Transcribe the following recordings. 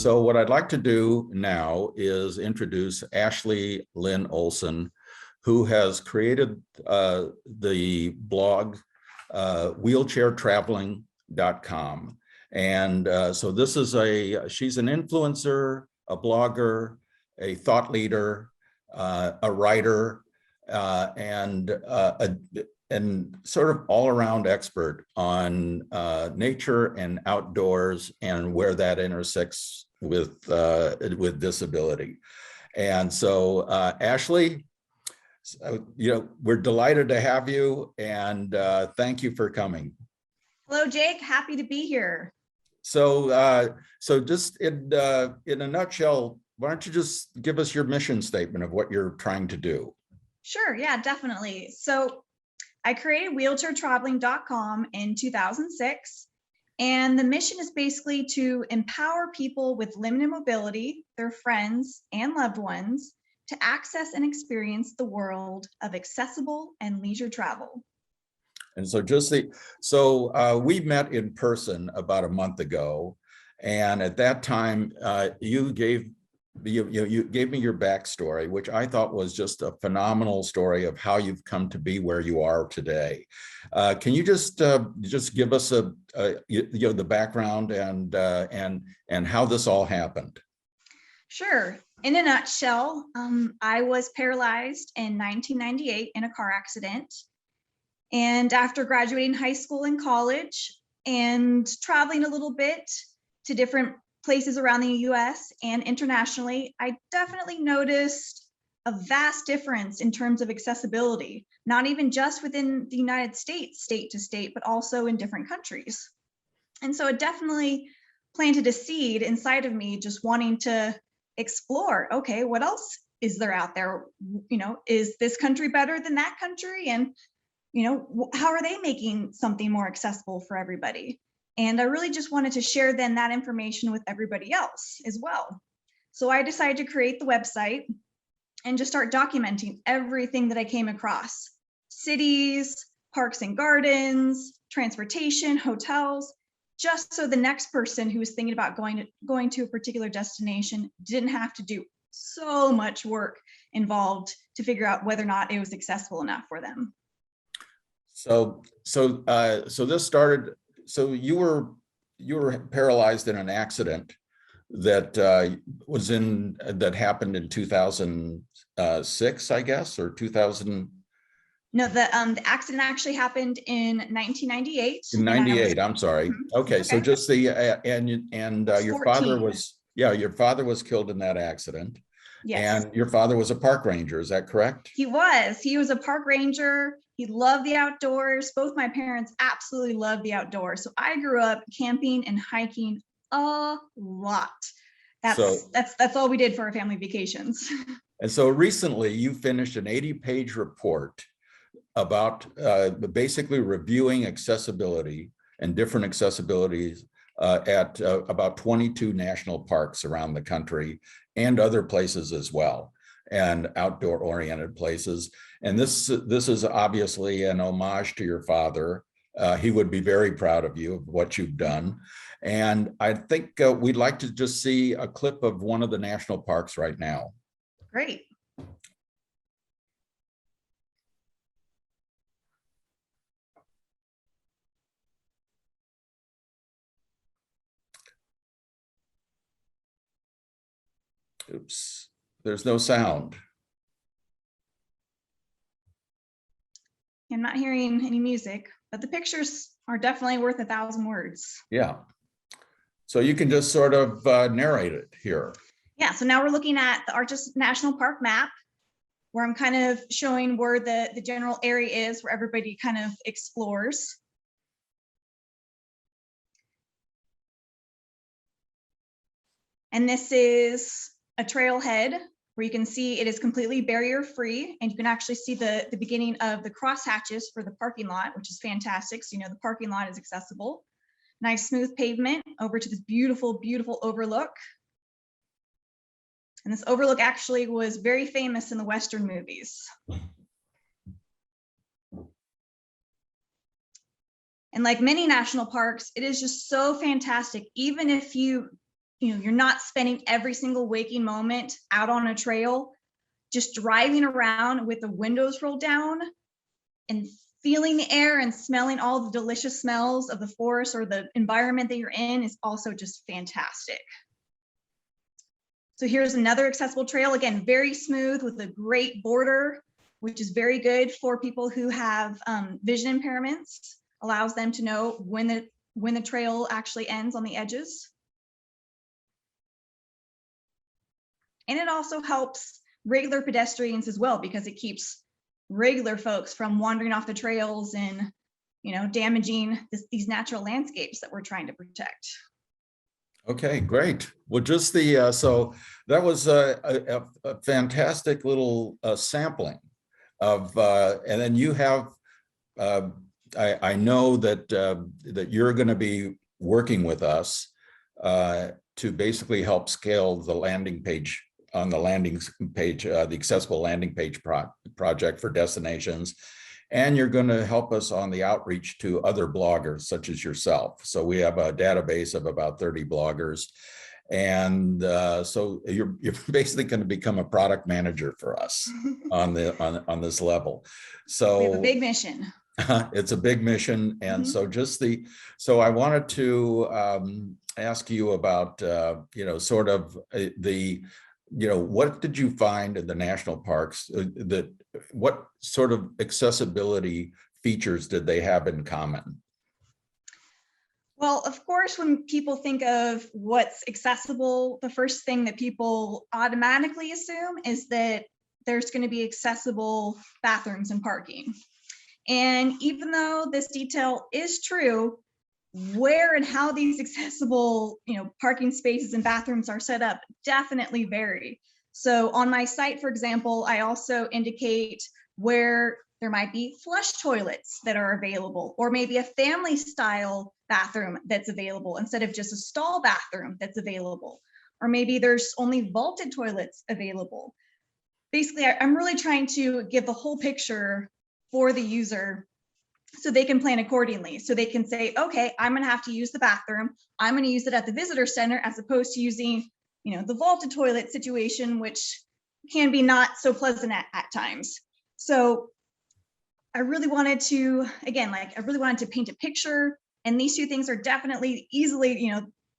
so what I'd like to do now is introduce Ashley Lyn Olson, who has created the blog wheelchairtraveling.com. And so this is she's an influencer, a blogger, a thought leader, a writer, and sort of all-around expert on nature and outdoors and where that intersects with disability. And so Ashley, we're delighted to have you, and thank you for coming. Hello, Jake. Happy to be here. So, so just in a nutshell, why don't you just give us your mission statement of what you're trying to do? Sure. Yeah, definitely. So I created wheelchairtraveling.com in 2006, and the mission is basically to empower people with limited mobility, their friends and loved ones, to access and experience the world of accessible and leisure travel. And so we met in person about a month ago, and at that time you gave me your backstory, which I thought was just a phenomenal story of how you've come to be where you are today. Can you just give us the background and how this all happened? Sure. In a nutshell, I was paralyzed in 1998 in a car accident. And after graduating high school and college and traveling a little bit to different places around the US and internationally, I definitely noticed a vast difference in terms of accessibility, not even just within the United States, state to state, but also in different countries. And so it definitely planted a seed inside of me, just wanting to explore, okay, what else is there out there? Is this country better than that country? And how are they making something more accessible for everybody? And I really just wanted to share then that information with everybody else as well. So I decided to create the website and just start documenting everything that I came across: cities, parks and gardens, transportation, hotels, just so the next person who was thinking about going to a particular destination didn't have to do so much work involved to figure out whether or not it was accessible enough for them. So this started. So you were paralyzed in an accident that happened in 2006, I guess, or 2000. No, the accident actually happened in 1998. In 98, I'm sorry. Okay, so just your father was killed in that accident. Yes. And your father was a park ranger, is that correct? He was a park ranger. He loved the outdoors. Both my parents absolutely loved the outdoors. So I grew up camping and hiking a lot. That's all we did for our family vacations. And so recently you finished an 80-page report about basically reviewing accessibility and different accessibilities at about 22 national parks around the country and other places as well, and outdoor oriented places. And this is obviously an homage to your father. He would be very proud of you, of what you've done. And I think we'd like to just see a clip of one of the national parks right now. Great. Oops, there's no sound. I'm not hearing any music, but the pictures are definitely worth 1,000 words. Yeah. So you can just sort of narrate it here. Yeah, so now we're looking at the Arches National Park map, where I'm kind of showing where the general area is, where everybody kind of explores. And this is a trailhead where you can see it is completely barrier free, and you can actually see the beginning of the crosshatches for the parking lot, which is fantastic. So the parking lot is accessible. Nice smooth pavement over to this beautiful, beautiful overlook. And this overlook actually was very famous in the Western movies. And like many national parks, it is just so fantastic. Even if you you're not spending every single waking moment out on a trail, just driving around with the windows rolled down and feeling the air and smelling all the delicious smells of the forest or the environment that you're in is also just fantastic. So here's another accessible trail, again, very smooth with a great border, which is very good for people who have vision impairments, allows them to know when the trail actually ends on the edges. And it also helps regular pedestrians as well, because it keeps regular folks from wandering off the trails and, damaging these natural landscapes that we're trying to protect. Okay, great. Well, just the, so that was a fantastic little sampling of, and then you have, I know that that you're going to be working with us to basically help scale the landing page on the landing page, the accessible landing page project for destinations. And you're going to help us on the outreach to other bloggers such as yourself. So we have a database of about 30 bloggers. And so you're basically going to become a product manager for us on this level. So we have a big mission. It's a big mission. And so I wanted to ask you about, sort of what did you find in the national parks what sort of accessibility features did they have in common? Well, of course, when people think of what's accessible, the first thing that people automatically assume is that there's going to be accessible bathrooms and parking. And even though this detail is true, where and how these accessible, parking spaces and bathrooms are set up definitely vary. So on my site, for example, I also indicate where there might be flush toilets that are available, or maybe a family style bathroom that's available instead of just a stall bathroom that's available, or maybe there's only vaulted toilets available. Basically, I'm really trying to give the whole picture for the user so they can plan accordingly. So they can say, okay, I'm going to have to use the bathroom. I'm going to use it at the visitor center as opposed to using, the vaulted toilet situation, which can be not so pleasant at times. So I really wanted to, again, I really wanted to paint a picture, and these two things are definitely easily,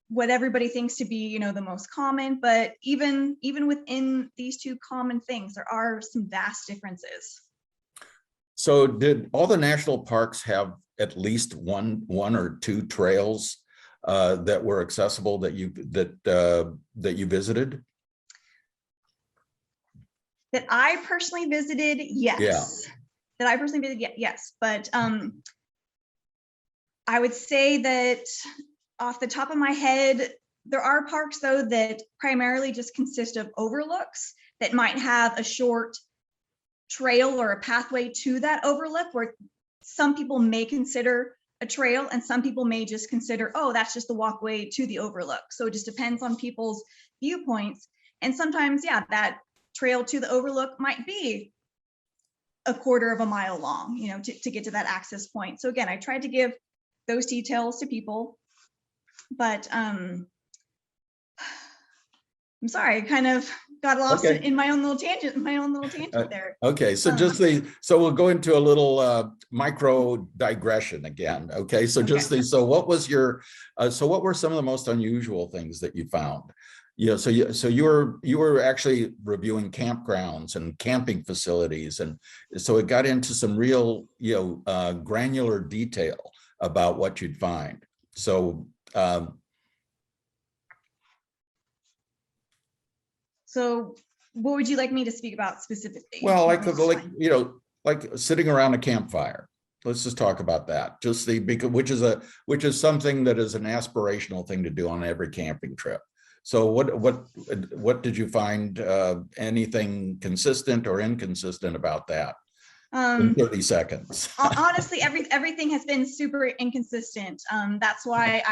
what everybody thinks to be, the most common, but even within these two common things, there are some vast differences. So did all the national parks have at least one or two trails that were accessible that you visited? That I personally visited, yes. Yeah. That I personally visited, yes. But I would say that off the top of my head, there are parks though that primarily just consist of overlooks that might have a short trail or a pathway to that overlook, where some people may consider a trail and some people may just consider, oh, that's just the walkway to the overlook. So it just depends on people's viewpoints. And sometimes, yeah, that trail to the overlook might be a quarter of a mile long, to get to that access point. So again, I tried to give those details to people, but I'm sorry, I kind of got lost in my own little tangent, there. Okay, so so we'll go into a little micro digression again. Okay, so so what was your, so what were some of the most unusual things that you found? So you were actually reviewing campgrounds and camping facilities, and so it got into some real granular detail about what you'd find. So. So what would you like me to speak about specifically? Well, like sitting around a campfire. Let's just talk about that. Which is something that is an aspirational thing to do on every camping trip. So what did you find, anything consistent or inconsistent about that? In 30 seconds. Honestly, everything has been super inconsistent. That's why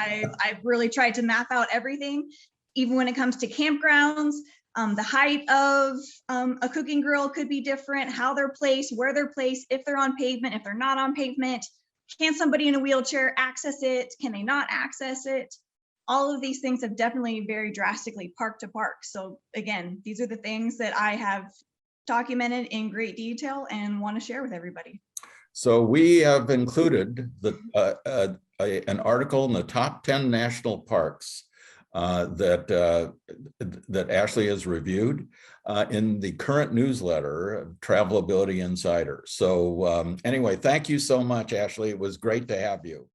I've really tried to map out everything, even when it comes to campgrounds. The height of a cooking grill could be different, how they're placed, where they're placed, if they're on pavement, if they're not on pavement. Can somebody in a wheelchair access it? Can they not access it? all of these things have definitely varied drastically park to park. So again, these are the things that I have documented in great detail and want to share with everybody. So we have included an article in the top 10 national parks that Ashley has reviewed in the current newsletter, Travelability Insider. So anyway, thank you so much, Ashley. It was great to have you.